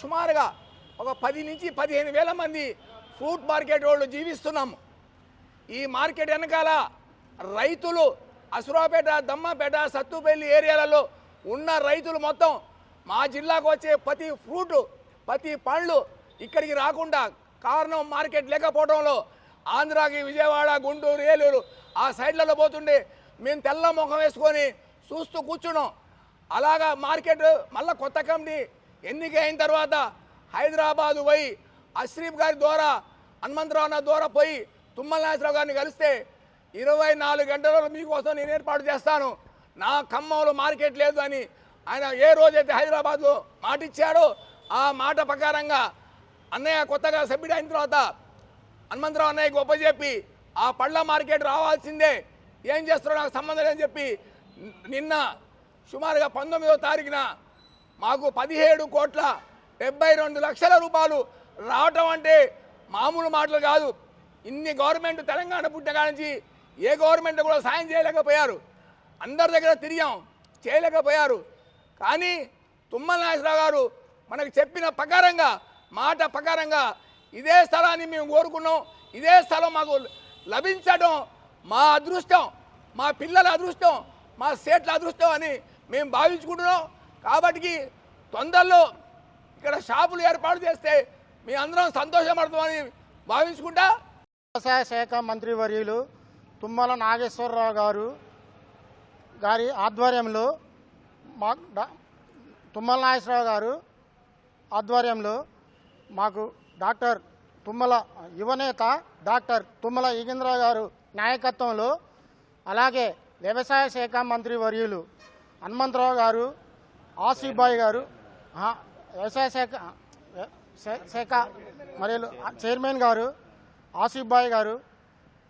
సుమారుగా ఒక 10 నుంచి 15 వేల మంది ఫ్రూట్ మార్కెట్ వాళ్ళు జీవిస్తున్నాము. ఈ మార్కెట్ వెనకాల రైతులు అసురాపేట, దమ్మపేట, సత్తుపల్లి ఏరియాలలో ఉన్న రైతులు మొత్తం మా జిల్లాకు వచ్చే ప్రతి ఫ్రూట్, ప్రతి పండ్లు ఇక్కడికి రాకుండా కారణం మార్కెట్ లేకపోవడంలో ఆంధ్రాకి విజయవాడ, గుంటూరు, ఏలూరు ఆ సైడ్లలో పోతుండే మేము తెల్ల ముఖం వేసుకొని చూస్తూ కూర్చున్నాం. అలాగా మార్కెట్ మళ్ళీ కొత్త కమిటీ ఎన్నిక అయిన తర్వాత హైదరాబాదు పోయి అశ్రీఫ్ గారి ద్వారా, హనుమంతరావు ద్వారా పోయి తుమ్మల నాగేశ్వరరావు గారిని కలిస్తే 24 గంటలలో మీకోసం నేను ఏర్పాటు చేస్తాను, నా ఖమ్మంలో మార్కెట్ లేదు అని ఆయన ఏ రోజైతే హైదరాబాద్లో మాట ఇచ్చాడో ఆ మాట ప్రకారంగా అన్నయ్య కొత్తగా సభ్యుడు అయిన తర్వాత హనుమంతరావు అన్నయ్య గొప్ప చెప్పి ఆ పళ్ళ మార్కెట్ రావాల్సిందే, ఏం చేస్తారో నాకు సంబంధం లేదని చెప్పి నిన్న సుమారుగా 19వ తారీఖున మాకు 17,72,00,000 రూపాయలు రావటం అంటే మామూలు మాటలు కాదు. ఇన్ని గవర్నమెంట్ తెలంగాణ పుట్టిన నుంచి ఏ గవర్నమెంట్ కూడా సాయం చేయలేకపోయారు. అందరి దగ్గర తిరిగాం, చేయలేకపోయారు. కానీ తుమ్మల నాగేశ్వరరావు గారు మనకు చెప్పిన ప్రకారంగా, మాట ప్రకారంగా ఇదే స్థలాన్ని మేము కోరుకున్నాం. ఇదే స్థలం మాకు లభించడం మా అదృష్టం, మా పిల్లల అదృష్టం, మా సేట్ల అదృష్టం అని మేము భావించుకుంటున్నాం. కాబట్టి తొందరలో ఇక్కడ షాపులు ఏర్పాటు చేస్తే మీ అందరం సంతోషపడతామని భావించుకుంటా. వ్యవసాయ శాఖ మంత్రివర్యులు తుమ్మల నాగేశ్వరరావు గారి ఆధ్వర్యంలో తుమ్మల నాగేశ్వరరావు గారు ఆధ్వర్యంలో మాకు డాక్టర్ తుమ్మల యువనేత డాక్టర్ తుమ్మల ఈగేంద్రరావు గారు నాయకత్వంలో, అలాగే వ్యవసాయ శాఖ మంత్రివర్యులు హనుమంతరావు గారు, ఆసిఫ్ గారు, వ్యవసాయ శాఖ మరియు చైర్మన్ గారు ఆసిఫ్ గారు,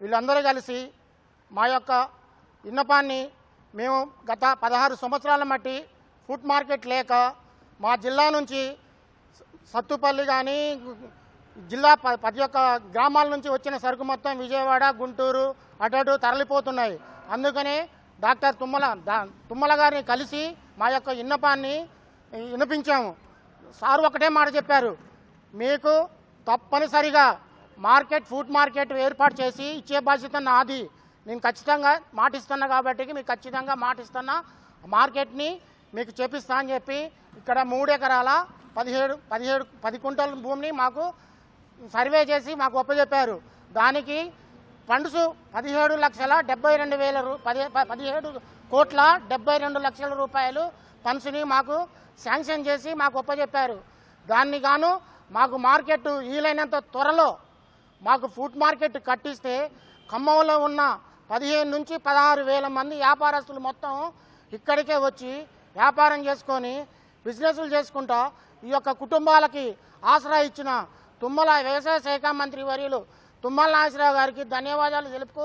వీళ్ళందరూ కలిసి మా యొక్క విన్నపాన్ని మేము గత 16 సంవత్సరాల మట్టి ఫుడ్ మార్కెట్ లేక మా జిల్లా నుంచి సత్తుపల్లి కానీ జిల్లా 10 గ్రామాల నుంచి వచ్చిన సరుకు మొత్తం విజయవాడ, గుంటూరు అటు తరలిపోతున్నాయి. అందుకనే డాక్టర్ తుమ్మల గారిని కలిసి మా యొక్క విన్నపాన్ని వినిపించాము. సార్ ఒకటే మాట చెప్పారు, మీకు తప్పనిసరిగా ఫుడ్ మార్కెట్ ఏర్పాటు చేసి ఇచ్చే బాధ్యత నాది, నేను ఖచ్చితంగా మాటిస్తున్నా కాబట్టి మీకు ఖచ్చితంగా మాటిస్తున్నా, మార్కెట్ని మీకు చేపిస్తా అని చెప్పి ఇక్కడ 3 ఎకరాల 10 కుంటల భూమిని మాకు సర్వే చేసి మాకు ఒప్పచెప్పారు. దానికి ఫండ్స్ 17,72,00,000 రూపాయలు ఫండ్స్ని మాకు శాంక్షన్ చేసి మాకు ఒప్పచెప్పారు. దాన్ని గాను మాకు మార్కెట్ వీలైనంత త్వరలో మాకు ఫుడ్ మార్కెట్ కట్టిస్తే ఖమ్మంలో ఉన్న 15 నుంచి 16 వేల మంది వ్యాపారస్తులు మొత్తం ఇక్కడికే వచ్చి వ్యాపారం చేసుకొని బిజినెస్లు చేసుకుంటా ఈ యొక్క కుటుంబాలకి ఆసరా ఇచ్చిన వ్యవసాయ శాఖ మంత్రి వర్యులు తుమ్మల నాగేశ్వరరావు గారికి ధన్యవాదాలు తెలుపుతూ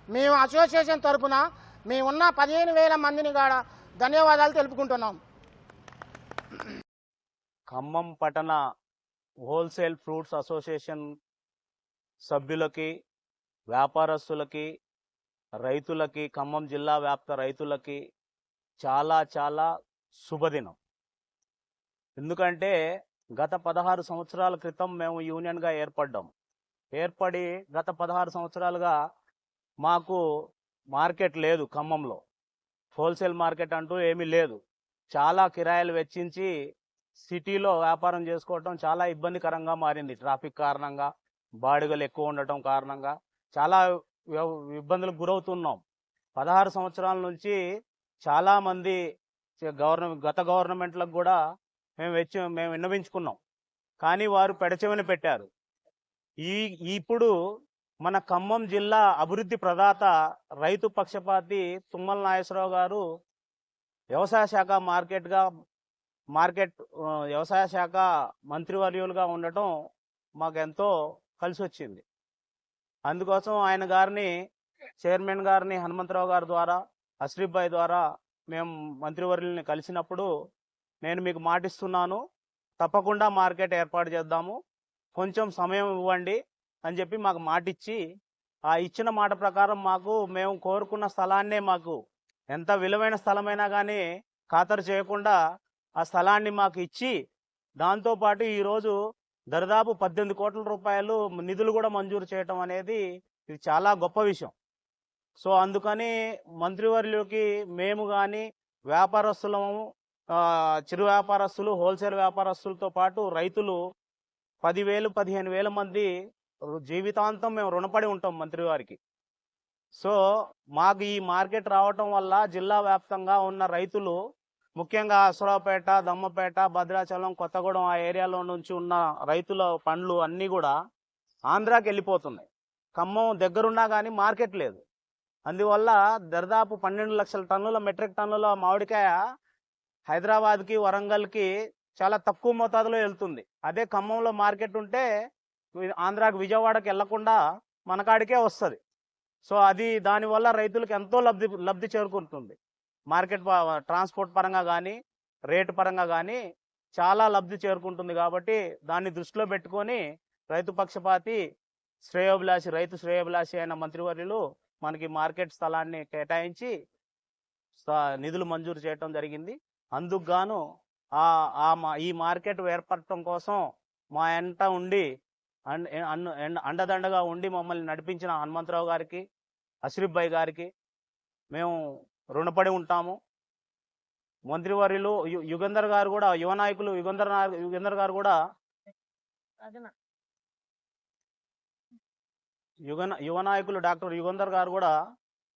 మేము అసోసియేషన్ తరఫున మేమున్న 15,000 మందిని కూడా ధన్యవాదాలు తెలుపుకుంటున్నాం. ఖమ్మం పట్టణ హోల్సేల్ ఫ్రూట్స్ అసోసియేషన్ సభ్యులకి, వ్యాపారస్తులకి, రైతులకి, ఖమ్మం జిల్లా వ్యాప్త రైతులకి చాలా చాలా శుభదినం. ఎందుకంటే గత 16 సంవత్సరాల క్రితం మేము యూనియన్గా ఏర్పడి గత 16 సంవత్సరాలుగా మాకు మార్కెట్ లేదు. ఖమ్మంలో హోల్సేల్ మార్కెట్ అంటూ ఏమీ లేదు. చాలా కిరాయిలు వెచ్చించి సిటీలో వ్యాపారం చేసుకోవటం చాలా ఇబ్బందికరంగా మారింది. ట్రాఫిక్ కారణంగా, బాడుగలు ఎక్కువ ఉండటం కారణంగా చాలా ఇబ్బందులకు గురవుతున్నాం. 16 సంవత్సరాల నుంచి చాలామంది గత గవర్నమెంట్లకు కూడా మేము విన్నవించుకున్నాం, కానీ వారు పెడచెవిన పెట్టారు. ఇప్పుడు మన ఖమ్మం జిల్లా అభివృద్ధి ప్రదాత, రైతు పక్షపాతి తుమ్మల నాగేశ్వరరావు గారు వ్యవసాయ శాఖ మంత్రివర్యులుగా ఉండటం మాకెంతో కలిసి వచ్చింది. అందుకోసం ఆయన గారిని, చైర్మన్ గారిని హనుమంతరావు గారి ద్వారా, అశ్రీఫ్ ద్వారా మేము మంత్రివర్యుల్ని కలిసినప్పుడు నేను మీకు మాటిస్తున్నాను, తప్పకుండా మార్కెట్ ఏర్పాటు చేద్దాము, కొంచెం సమయం ఇవ్వండి అని చెప్పి మాకు మాటిచ్చి, ఆ ఇచ్చిన మాట ప్రకారం మేము కోరుకున్న స్థలాన్నే, మాకు ఎంత విలువైన స్థలమైనా కానీ ఖాతరు చేయకుండా ఆ స్థలాన్ని మాకు ఇచ్చి దాంతోపాటు ఈరోజు దరిదాపు 18 కోట్ల రూపాయలు నిధులు కూడా మంజూరు చేయటం అనేది ఇది చాలా గొప్ప విషయం. సో అందుకని మంత్రివర్యులకి మేము కానీ వ్యాపారస్తులము, చిరు వ్యాపారస్తులు, హోల్సేల్ వ్యాపారస్తులతో పాటు రైతులు 10,000 15,000 మంది జీవితాంతం మేము రుణపడి ఉంటాం మంత్రి వారికి. సో మాకు ఈ మార్కెట్ రావటం వల్ల జిల్లా వ్యాప్తంగా ఉన్న రైతులు, ముఖ్యంగా అసరావుపేట, దమ్మపేట, భద్రాచలం, కొత్తగూడెం ఆ ఏరియాలో నుంచి ఉన్న రైతుల పండ్లు అన్నీ కూడా ఆంధ్రాకి వెళ్ళిపోతున్నాయి. ఖమ్మం దగ్గరున్నా కానీ మార్కెట్ లేదు. అందువల్ల దరిదాపు 12 లక్షల టన్నుల మెట్రిక్ టన్నుల మామిడికాయ హైదరాబాద్కి, వరంగల్కి చాలా తక్కువ మోతాదులో వెళ్తుంది. అదే ఖమ్మంలో మార్కెట్ ఉంటే ఆంధ్రాకి, విజయవాడకి వెళ్లకుండా మనకాడికే వస్తుంది. సో అది దానివల్ల రైతులకు ఎంతో లబ్ధి చేరుకుంటుంది. మార్కెట్ ట్రాన్స్పోర్ట్ పరంగా కానీ, రేటు పరంగా కానీ చాలా లబ్ధి చేరుకుంటుంది. కాబట్టి దాన్ని దృష్టిలో పెట్టుకొని రైతు పక్షపాతి, రైతు శ్రేయోభిలాషి అయిన మంత్రివర్యులు మనకి మార్కెట్ స్థలాన్ని కేటాయించి నిధులు మంజూరు చేయటం జరిగింది. అందుకు గాను ఈ మార్కెట్ ఏర్పడటం కోసం మా ఎంట ఉండి అండదండగా ఉండి మమ్మల్ని నడిపించిన హనుమంతరావు గారికి, అష్రఫ్ భాయ్ గారికి మేము రుణపడి ఉంటాము. మంత్రివర్యులు యుగంధర్ గారు కూడా, యువ నాయకులు యుగంధర్ గారు కూడా, యువ నాయకులు డాక్టర్ యుగంధర్ గారు కూడా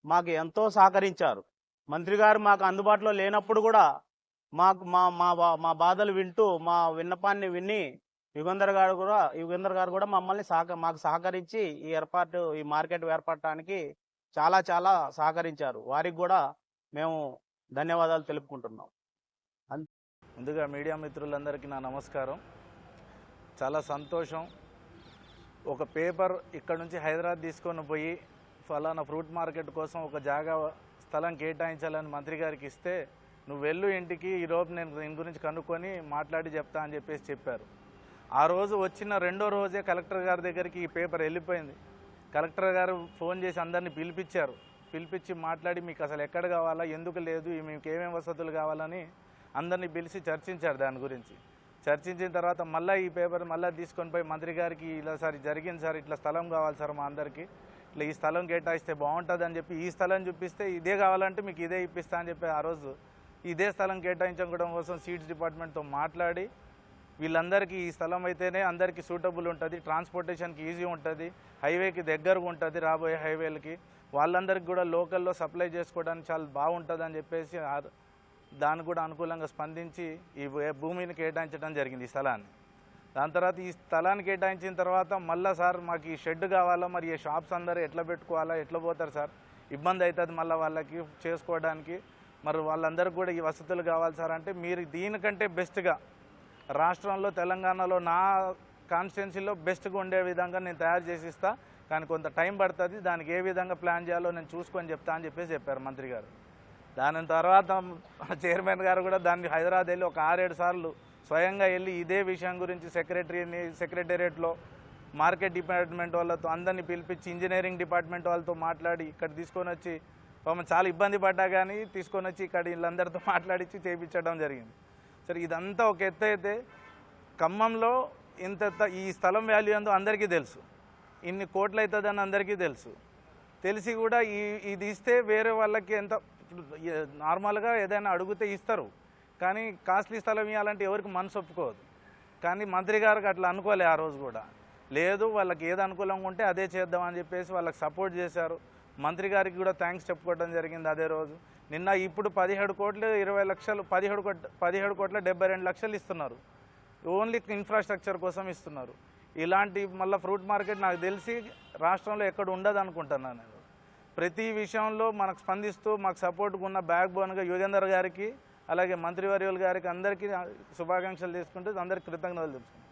మాకు ఎంతో సహకరించారు. మంత్రి గారు మాకు అందుబాటులో లేనప్పుడు కూడా మాకు మా బాధలు వింటూ, మా విన్నపాన్ని విని యుగంధర్ గారు కూడా మమ్మల్ని మాకు సహకరించి ఈ మార్కెట్ ఏర్పడటానికి చాలా చాలా సహకరించారు. వారికి కూడా మేము ధన్యవాదాలు తెలుపుకుంటున్నాం. ముందుగా మీడియా మిత్రులందరికీ నా నమస్కారం. చాలా సంతోషం. ఒక పేపర్ ఇక్కడ నుంచి హైదరాబాద్ తీసుకొని పోయి ఫలానా ఫ్రూట్ మార్కెట్ కోసం ఒక స్థలం కేటాయించాలని మంత్రి గారికి ఇస్తే, నువ్వు వెళ్ళు ఇంటికి, ఈరోజు నేను దీని గురించి కనుక్కొని మాట్లాడి చెప్తా అని చెప్పారు. ఆ రోజు వచ్చిన రెండో రోజే కలెక్టర్ గారి దగ్గరికి ఈ పేపర్ వెళ్ళిపోయింది. కలెక్టర్ గారు ఫోన్ చేసి అందరినీ పిలిపించి మాట్లాడి, మీకు అసలు ఎక్కడ కావాలా, ఎందుకు లేదు, మీకు ఏమేమి వసతులు కావాలని అందరినీ పిలిచి చర్చించారు. దాని గురించి చర్చించిన తర్వాత మళ్ళీ ఈ పేపర్ తీసుకొని పోయి మంత్రి గారికి, ఇలా సార్ జరిగింది సార్, ఇట్లా స్థలం కావాలి సార్ మా అందరికీ, ఇట్లా ఈ స్థలం కేటాయిస్తే బాగుంటుంది అని చెప్పి, ఈ స్థలం చూపిస్తే ఇదే కావాలంటే మీకు ఇదే ఇప్పిస్తా అని చెప్పి ఆ రోజు ఇదే స్థలం కేటాయించడం కోసం సీడ్స్ డిపార్ట్మెంట్తో మాట్లాడి, వీళ్ళందరికీ ఈ స్థలం అయితేనే అందరికీ సూటబుల్ ఉంటుంది, ట్రాన్స్పోర్టేషన్కి ఈజీ ఉంటుంది, హైవేకి దగ్గరగా ఉంటుంది, రాబోయే హైవేలకి వాళ్ళందరికీ కూడా లోకల్లో సప్లై చేసుకోవడానికి చాలా బాగుంటుంది అని చెప్పేసి దానికి కూడా అనుకూలంగా స్పందించి ఈ భూమిని కేటాయించడం జరిగింది, ఈ స్థలాన్ని. దాని తర్వాత ఈ స్థలాన్ని కేటాయించిన తర్వాత మళ్ళీ సార్ మాకు ఈ షెడ్ కావాలా, మరి ఈ షాప్స్ అందరూ ఎట్లా పెట్టుకోవాలా, ఎట్లా పోతారు సార్, ఇబ్బంది అవుతుంది మళ్ళీ వాళ్ళకి చేసుకోవడానికి, మరి వాళ్ళందరికీ కూడా ఈ వసతులు కావాలి సార్ అంటే, మీరు దీనికంటే బెస్ట్గా రాష్ట్రంలో, తెలంగాణలో, నా కాన్స్టిట్యున్సీలో బెస్ట్గా ఉండే విధంగా నేను తయారు చేసి ఇస్తా, కానీ కొంత టైం పడుతుంది, దానికి ఏ విధంగా ప్లాన్ చేయాలో నేను చూసుకొని చెప్తా అని చెప్పారు మంత్రి గారు. దాని తర్వాత చైర్మన్ గారు కూడా దాన్ని హైదరాబాద్ వెళ్ళి ఒక 6-7 సార్లు స్వయంగా వెళ్ళి ఇదే విషయం గురించి సెక్రటేరియట్లో మార్కెట్ డిపార్ట్మెంట్ వాళ్ళతో అందరినీ పిలిపించి, ఇంజనీరింగ్ డిపార్ట్మెంట్ వాళ్ళతో మాట్లాడి ఇక్కడ తీసుకొని వచ్చి, చాలా ఇబ్బంది పడ్డా కానీ తీసుకొని వచ్చి ఇక్కడ వీళ్ళందరితో మాట్లాడించి చేయించడం జరిగింది. సరే, ఇదంతా ఒక ఎత్తు అయితే ఖమ్మంలో ఈ స్థలం వాల్యూ ఎంతో అందరికీ తెలుసు, ఇన్ని కోట్లు అవుతుందని అందరికీ తెలిసి కూడా ఇది ఇస్తే వేరే వాళ్ళకి ఎంత నార్మల్గా ఏదైనా అడిగితే ఇస్తారు, కానీ కాస్ట్లీ స్థలం ఇవ్వాలంటే ఎవరికి మనసు ఒప్పుకోదు. కానీ మంత్రి గారికి అట్లా అనుకోలే. ఆ రోజు కూడా లేదు, వాళ్ళకి ఏది అనుకూలంగా ఉంటే అదే చేద్దామని చెప్పేసి వాళ్ళకి సపోర్ట్ చేశారు. మంత్రి గారికి కూడా థ్యాంక్స్ చెప్పుకోవడం జరిగింది అదే రోజు. నిన్న ఇప్పుడు 17 కోట్ల 20 లక్షలు, 17 కోట్ల 72 లక్షలు ఇస్తున్నారు, ఓన్లీ ఇన్ఫ్రాస్ట్రక్చర్ కోసం ఇస్తున్నారు. ఇలాంటి మళ్ళీ ఫ్రూట్ మార్కెట్ నాకు తెలిసి రాష్ట్రంలో ఎక్కడ ఉండదు అనుకుంటున్నాను నేను. ప్రతి విషయంలో మనకు స్పందిస్తూ మాకు సపోర్ట్గా ఉన్న బ్యాక్ బోన్గా యుగేందర్ గారికి, అలాగే మంత్రివర్యుల గారికి అందరికీ శుభాకాంక్షలు తీసుకుంటూ అందరికీ కృతజ్ఞతలు తెలుసుకుంటాను.